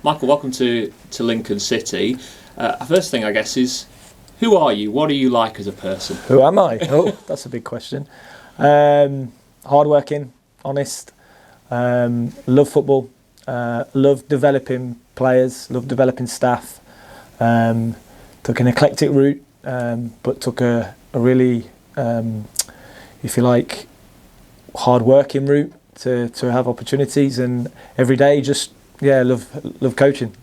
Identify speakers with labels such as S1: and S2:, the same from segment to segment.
S1: Michael, welcome to Lincoln City. First thing, I guess, is who are you? What are you like as a person?
S2: Who am I? Oh, that's a big question. Hardworking, honest, love football, love developing players, love developing staff. Took an eclectic route, but took a really, if you like, hard-working route to have opportunities, and every day just love coaching.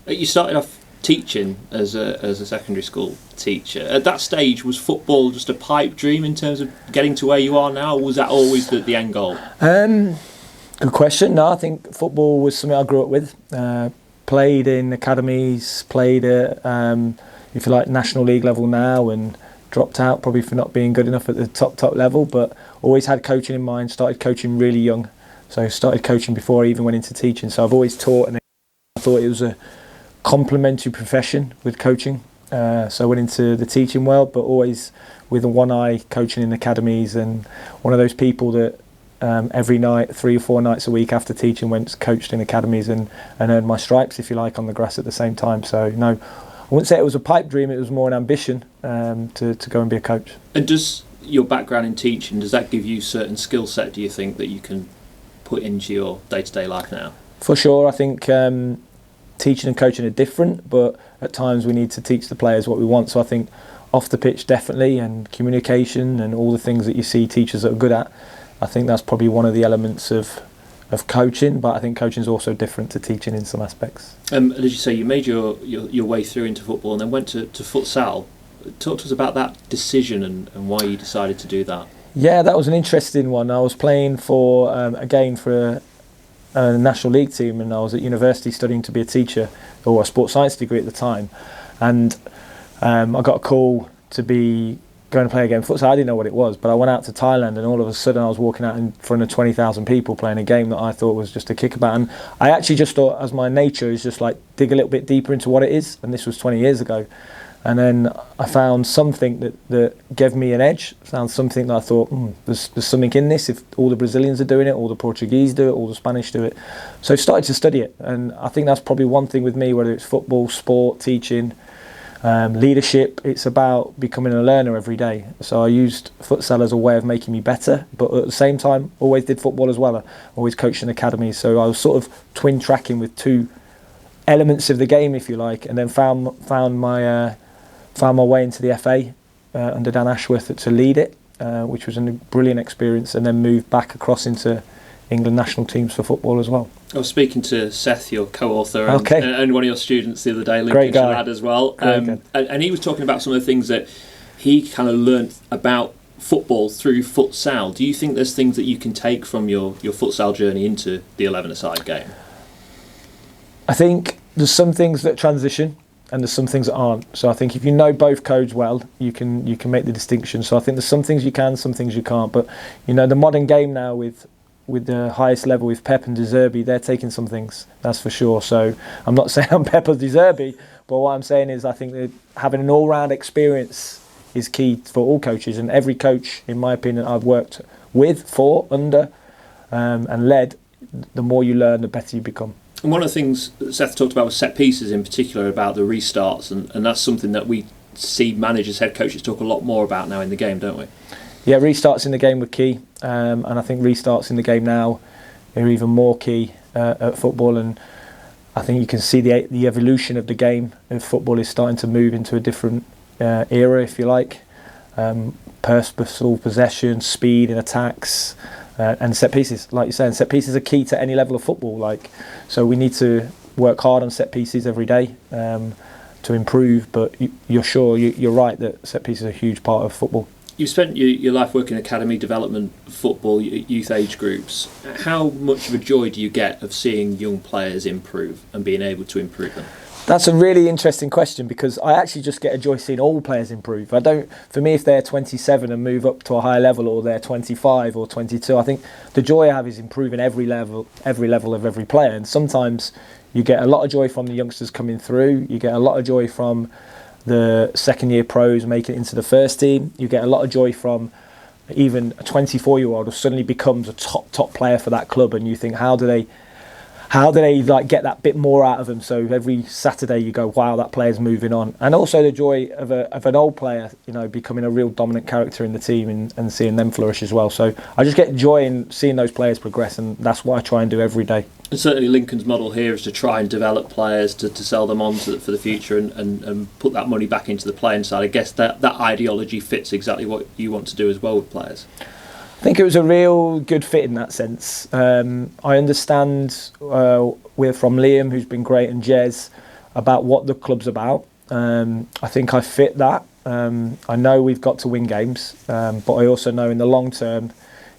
S1: You started off teaching as a secondary school teacher. At that stage, was football just a pipe dream in terms of getting to where you are now, or was that always the end goal?
S2: Good question. No, I think football was something I grew up with. Played in academies, played at, if you like, National League level now, and dropped out probably for not being good enough at the top level, but always had coaching in mind. Started coaching really young. So I started coaching before I even went into teaching. So I've always taught, and I thought it was a complementary profession with coaching. So I went into the teaching world, but always with one eye coaching in academies, and one of those people that every night, 3 or 4 nights a week after teaching, went coached in academies and earned my stripes, if you like, on the grass at the same time. So no, I wouldn't say it was a pipe dream, it was more an ambition to go and be a coach.
S1: And does your background in teaching, does that give you certain skill set, do you think, that you can put into your day-to-day life now?
S2: For sure, I think teaching and coaching are different, but at times we need to teach the players what we want. So I think off the pitch definitely, and communication and all the things that you see teachers that are good at, I think that's probably one of the elements of coaching, but I think coaching is also different to teaching in some aspects.
S1: As you say, you made your way through into football and then went to futsal. Talk to us about that decision and why you decided to do that.
S2: Yeah, that was an interesting one. I was playing for a National League team, and I was at university studying to be a teacher, or a sports science degree at the time, and I got a call to be going to play a game of futsal. I didn't know what it was, but I went out to Thailand, and all of a sudden I was walking out in front of 20,000 people playing a game that I thought was just a kickabout, and I actually just thought, as my nature is just like dig a little bit deeper into what it is, and this was 20 years ago. And then I found something that gave me an edge, found something that I thought, there's something in this. If all the Brazilians are doing it, all the Portuguese do it, all the Spanish do it. So I started to study it. And I think that's probably one thing with me, whether it's football, sport, teaching, leadership, it's about becoming a learner every day. So I used futsal as a way of making me better, but at the same time, always did football as well. I always coached in academies. So I was sort of twin tracking with two elements of the game, if you like, and then found my way into the FA under Dan Ashworth to lead it, which was a brilliant experience, and then moved back across into England national teams for football as well.
S1: I was speaking to Seth, your co-author, and one of your students the other day, Lincolnshire lad as well, and he was talking about some of the things that he kind of learnt about football through futsal. Do you think there's things that you can take from your futsal journey into the 11-a-side game?
S2: I think there's some things that transition, and there's some things that aren't. So I think if you know both codes well, you can make the distinction. So I think there's some things you can, some things you can't. But you know, the modern game now with the highest level, with Pep and De Zerbi, they're taking some things, that's for sure. So I'm not saying I'm Pep or De Zerbi, but what I'm saying is I think that having an all-round experience is key for all coaches, and every coach, in my opinion, I've worked with, for, under, and led, the more you learn, the better you become.
S1: And one of the things that Seth talked about was set pieces, in particular about the restarts, and that's something that we see managers, head coaches talk a lot more about now in the game, don't we?
S2: Yeah, restarts in the game were key, and I think restarts in the game now are even more key at football, and I think you can see the evolution of the game of football is starting to move into a different era, if you like. Purposeful possession, speed in attacks, and set pieces, like you're saying. Set pieces are key to any level of football. So we need to work hard on set pieces every day to improve. But you're right that set pieces are a huge part of football.
S1: You've spent your life working in academy development, football, youth age groups. How much of a joy do you get of seeing young players improve and being able to improve them?
S2: That's a really interesting question, because I actually just get a joy seeing all players improve. For me, if they're 27 and move up to a higher level, or they're 25 or 22, I think the joy I have is improving every level of every player. And sometimes you get a lot of joy from the youngsters coming through. You get a lot of joy from the second year pros making it into the first team. You get a lot of joy from even a 24-year-old who suddenly becomes a top player for that club, and you think, how do how do they like get that bit more out of them? So every Saturday you go, wow, that player's moving on, and also the joy of an old player, becoming a real dominant character in the team and seeing them flourish as well. So I just get joy in seeing those players progress, and that's what I try and do every day.
S1: And certainly Lincoln's model here is to try and develop players to sell them on for the future and put that money back into the playing side. I guess that ideology fits exactly what you want to do as well with players.
S2: I think it was a real good fit in that sense. I understand we're from Liam, who's been great, and Jez, about what the club's about. I think I fit that. I know we've got to win games, but I also know in the long term,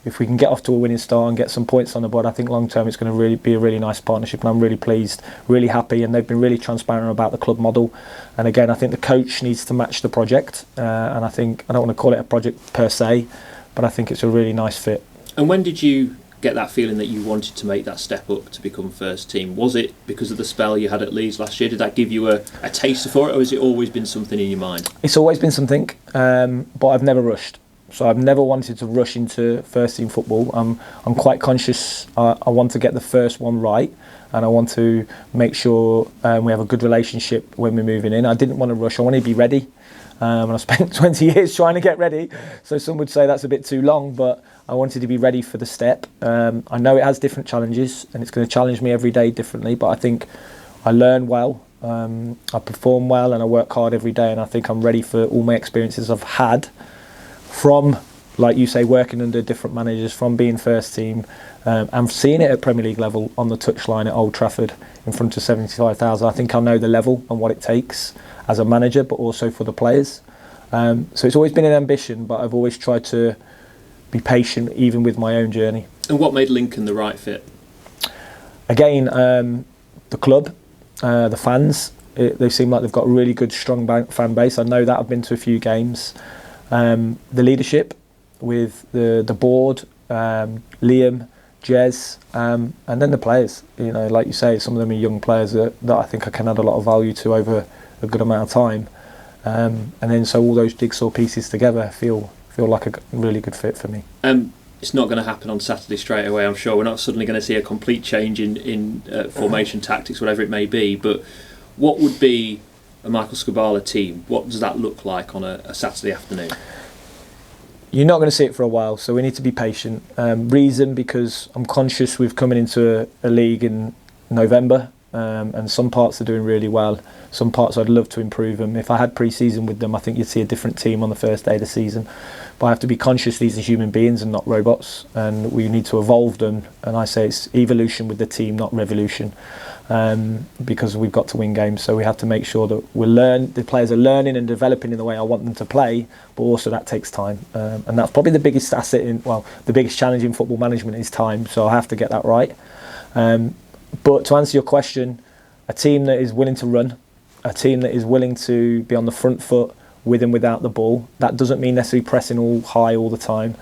S2: if we can get off to a winning start and get some points on the board, I think long term it's going to really be a really nice partnership, and I'm really pleased, really happy, and they've been really transparent about the club model. And again, I think the coach needs to match the project, and I think, I don't want to call it a project per se, but I think it's a really nice fit.
S1: And when did you get that feeling that you wanted to make that step up to become first team? Was it because of the spell you had at Leeds last year? Did that give you a taster for it, or has it always been something in your mind?
S2: It's always been something, but I've never rushed. So I've never wanted to rush into first team football. I'm quite conscious. I want to get the first one right, and I want to make sure we have a good relationship when we're moving in. I didn't want to rush. I wanted to be ready. And I spent 20 years trying to get ready. So some would say that's a bit too long, but I wanted to be ready for the step. I know it has different challenges, and it's going to challenge me every day differently, but I think I learn well, I perform well, and I work hard every day, and I think I'm ready for all my experiences I've had from, like you say, working under different managers, from being first team, and seeing it at Premier League level on the touchline at Old Trafford in front of 75,000. I think I know the level and what it takes as a manager, but also for the players. So it's always been an ambition, but I've always tried to be patient, even with my own journey.
S1: And what made Lincoln the right fit?
S2: Again, the club, the fans. They seem like they've got a really good, strong fan base. I know that. I've been to a few games. The leadership with the board, Liam, Jez, and then the players. Like you say, some of them are young players that I think I can add a lot of value to over a good amount of time. And then so all those jigsaw pieces together feel like a really good fit for me.
S1: It's not going to happen on Saturday straight away, I'm sure. We're not suddenly going to see a complete change in formation, tactics, whatever it may be. But what would be a Michael Skubala team? What does that look like on a Saturday afternoon?
S2: You're not going to see it for a while, so we need to be patient. Reason, because I'm conscious we're coming into a league in November, and some parts are doing really well. Some parts I'd love to improve them. If I had pre-season with them, I think you'd see a different team on the first day of the season. But I have to be conscious these are human beings and not robots, and we need to evolve them. And I say it's evolution with the team, not revolution, because we've got to win games. So we have to make sure that the players are learning and developing in the way I want them to play, but also that takes time. And that's probably the biggest asset the biggest challenge in football management is time. So I have to get that right. But to answer your question, a team that is willing to run, a team that is willing to be on the front foot with and without the ball. That doesn't mean necessarily pressing all high all the time.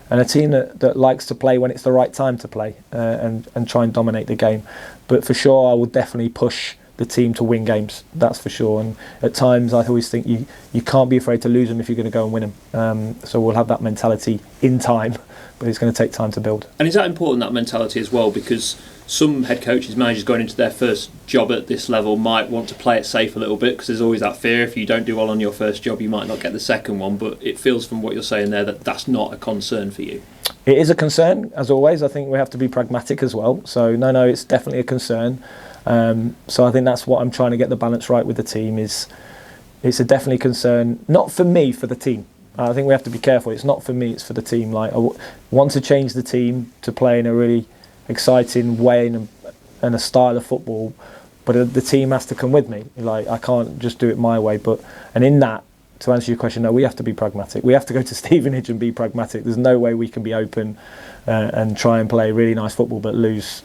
S2: And a team that likes to play when it's the right time to play, and try and dominate the game. But for sure, I will definitely push the team to win games, that's for sure. And at times I always think you can't be afraid to lose them if you're going to go and win them. So we'll have that mentality in time, but it's going to take time to build.
S1: And is that important, that mentality as well? Because some head coaches, managers going into their first job at this level might want to play it safe a little bit, because there's always that fear if you don't do well on your first job you might not get the second one. But it feels from what you're saying there that that's not a concern for you.
S2: It is a concern, as always. I think we have to be pragmatic as well. So no, it's definitely a concern. So I think that's what I'm trying to get the balance right with the team. It's a definitely concern, not for me, for the team. I think we have to be careful. It's not for me, it's for the team. Like, I want to change the team to play in a really exciting way and a style of football, but the team has to come with me. Like, I can't just do it my way. And in that, to answer your question, no, we have to be pragmatic. We have to go to Stevenage and be pragmatic. There's no way we can be open and try and play really nice football but lose.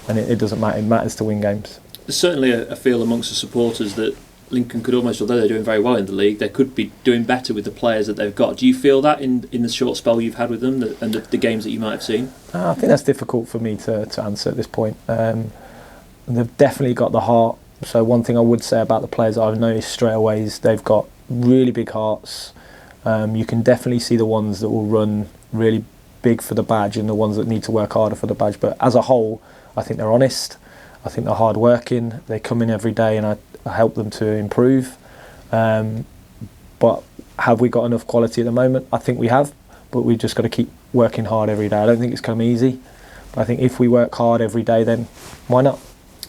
S2: And it doesn't matter. It matters to win games.
S1: There's certainly a feel amongst the supporters that Lincoln could almost, although they're doing very well in the league, they could be doing better with the players that they've got. Do you feel that in the short spell you've had with them and the games that you might have seen?
S2: I think that's difficult for me to answer at this point. They've definitely got the heart. So one thing I would say about the players that I've noticed straight away is they've got really big hearts. You can definitely see the ones that will run really big for the badge and the ones that need to work harder for the badge. But as a whole, I think they're honest. I think they're hard working. They come in every day, and I help them to improve. But have we got enough quality at the moment? I think we have, but we've just got to keep working hard every day. I don't think it's come easy, but I think if we work hard every day, then why not?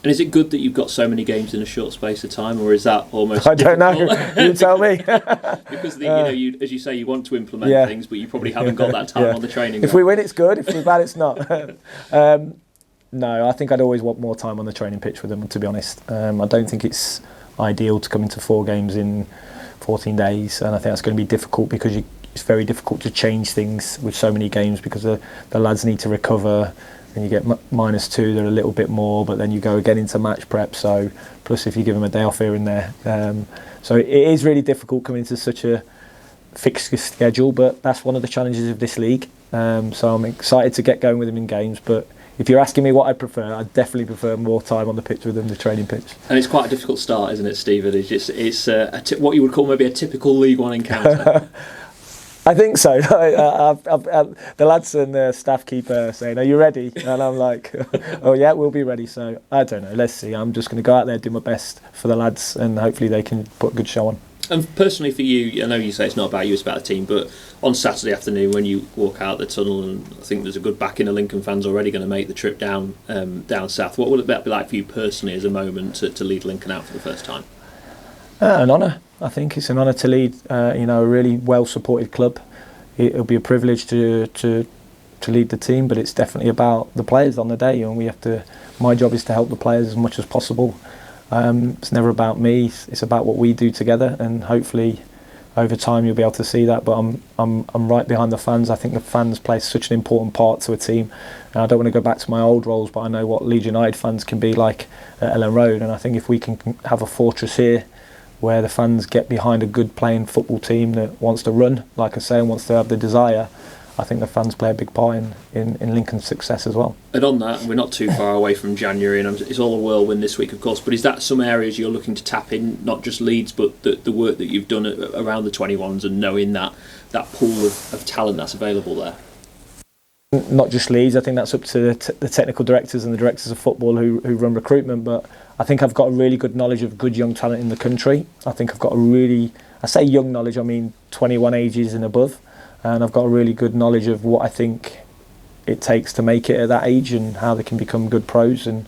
S1: And is it good that you've got so many games in a short space of time, or is that almost
S2: I don't know. You tell me.
S1: Because you as you say, you want to implement things, but you probably haven't got that time on the training.
S2: If we win, it's good. If we're bad, it's not. No, I think I'd always want more time on the training pitch with them, to be honest. I don't think it's ideal to come into 4 games in 14 days, and I think that's going to be difficult because it's very difficult to change things with so many games because the lads need to recover. And you get -2, they're a little bit more, but then you go again into match prep. So, plus if you give them a day off here and there, so it is really difficult coming into such a fixed schedule. But that's one of the challenges of this league. So I'm excited to get going with them in games. But if you're asking me what I prefer, I definitely prefer more time on the pitch with them, the training pitch.
S1: And it's quite a difficult start, isn't it, Stephen? It's what you would call maybe a typical League One encounter.
S2: I think so. The lads and the staff keep saying, "Are you ready?" And I'm like, "Oh yeah, we'll be ready." So I don't know. Let's see. I'm just going to go out there, do my best for the lads, and hopefully they can put a good show on.
S1: And personally for you, I know you say it's not about you, it's about the team, but on Saturday afternoon when you walk out the tunnel, and I think there's a good backing of Lincoln fans already going to make the trip down south, what will it be like for you personally as a moment to lead Lincoln out for the first time?
S2: An honour. I think it's an honour to lead a really well supported club. It'll be a privilege to lead the team, but it's definitely about the players on the day, and my job is to help the players as much as possible. It's never about me, it's about what we do together, and hopefully over time you'll be able to see that. But I'm right behind the fans. I think the fans play such an important part to a team, and I don't want to go back to my old roles, but I know what Leeds United fans can be like at Ellen Road, and I think if we can have a fortress here where the fans get behind a good playing football team that wants to run, like I say, and wants to have the desire, I think the fans play a big part in Lincoln's success as well.
S1: And on that, we're not too far away from January, and it's all a whirlwind this week, of course, but is that some areas you're looking to tap in, not just Leeds, but the work that you've done around the 21s and knowing that pool of talent that's available there?
S2: Not just Leeds, I think that's up to the technical directors and the directors of football who run recruitment, but I think I've got a really good knowledge of good young talent in the country. I think I've got I say young knowledge, I mean 21 ages and above, and I've got a really good knowledge of what I think it takes to make it at that age and how they can become good pros and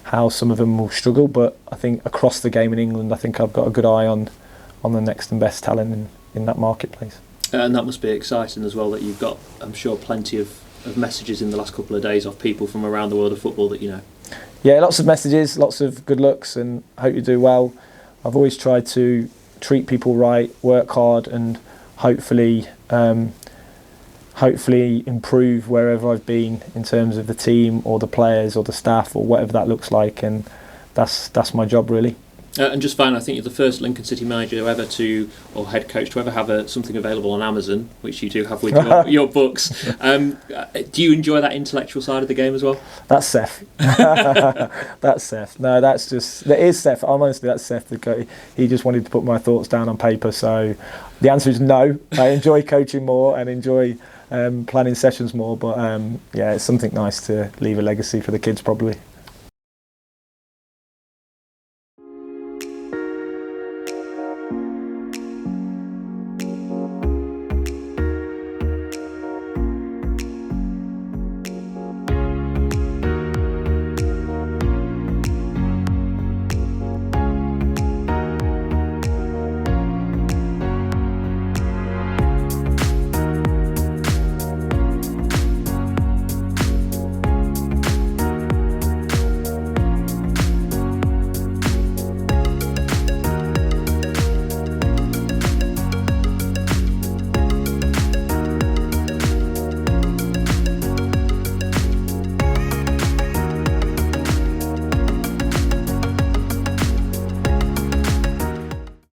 S2: how some of them will struggle. But I think across the game in England, I think I've got a good eye on the next and best talent in that marketplace.
S1: And that must be exciting as well, that you've got, I'm sure, plenty of messages in the last couple of days of people from around the world of football that you know.
S2: Yeah, lots of messages, lots of good looks, and hope you do well. I've always tried to treat people right, work hard, and hopefully improve wherever I've been in terms of the team or the players or the staff or whatever that looks like, and that's my job really.
S1: And just finally, I think you're the first Lincoln City manager or head coach to ever have something available on Amazon, which you do have with your books. Do you enjoy that intellectual side of the game as well?
S2: That's Seth. That's Seth. No, that is Seth. Honestly, that's Seth. He just wanted to put my thoughts down on paper. So the answer is no. I enjoy coaching more and enjoy planning sessions more. But yeah, it's something nice to leave a legacy for the kids probably.